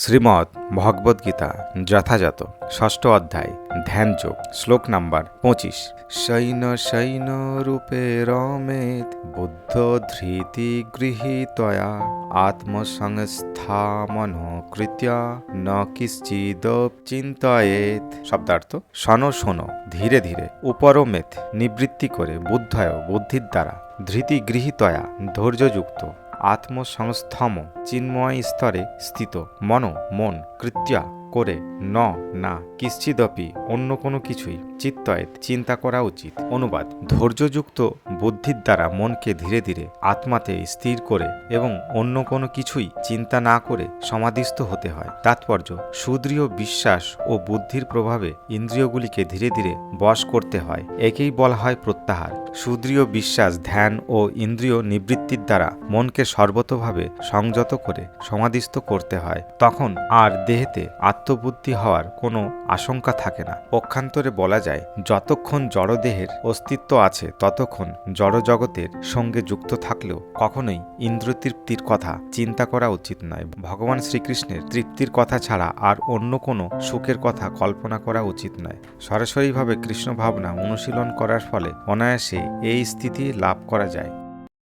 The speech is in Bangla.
শ্রীমদ্ ভগবদ্গীতা যথাযথ ষষ্ঠ অধ্যায় ধ্যানযোগ শ্লোক নাম্বার ২৫। শৈন শৈন রূপে রমেত বুদ্ধ ধৃতি গৃহীতয়া আত্মসংস্থামনকৃত্য ন কিশ্চিদ চিন্তয়েত। শব্দার্থ: শোনো শোনো, ধীরে ধীরে, উপরমেত নিবৃত্তি করে, বুদ্ধয় বুদ্ধির দ্বারা, ধৃতি গৃহীতয়া ধৈর্যযুক্ত, আত্মসংস্থম চিন্ময় স্তরে স্থিত, মন কৃত্যা করে, না কিশ্চিদপি অন্য কোনো কিছুই, চিত্তয়েত চিন্তা করা উচিত। অনুবাদ: ধৈর্যযুক্ত বুদ্ধির দ্বারা মনকে ধীরে ধীরে আত্মাতে স্থির করে এবং অন্য কোনো কিছুই চিন্তা না করে সমাধিস্থ হতে হয়। তাৎপর্য: সুদৃঢ় বিশ্বাস ও বুদ্ধির প্রভাবে ইন্দ্রিয়গুলিকে ধীরে ধীরে বশ করতে হয়। একেই বলা হয় প্রত্যাহার। সুদৃঢ় বিশ্বাস, ধ্যান ও ইন্দ্রিয় নিবৃত্তির দ্বারা মনকে সর্বতোভাবে সংযত করে সমাধিস্থ করতে হয়। তখন আর দেহেতে আত্মবুদ্ধি হওয়ার কোনো আশঙ্কা থাকে না। পক্ষান্তরে বলা যায়, যতক্ষণ জড়দেহের অস্তিত্ব আছে ততক্ষণ জড়জগতের সঙ্গে যুক্ত থাকলেও কখনোই ইন্দ্রতৃপ্তির কথা চিন্তা করা উচিত নয়। ভগবান শ্রীকৃষ্ণের তৃপ্তির কথা ছাড়া আর অন্য কোনো সুখের কথা কল্পনা করা উচিত নয়। সরাসরিভাবে কৃষ্ণ ভাবনা অনুশীলন করার ফলে অনায়াসে এই স্থিতি লাভ করা যায়।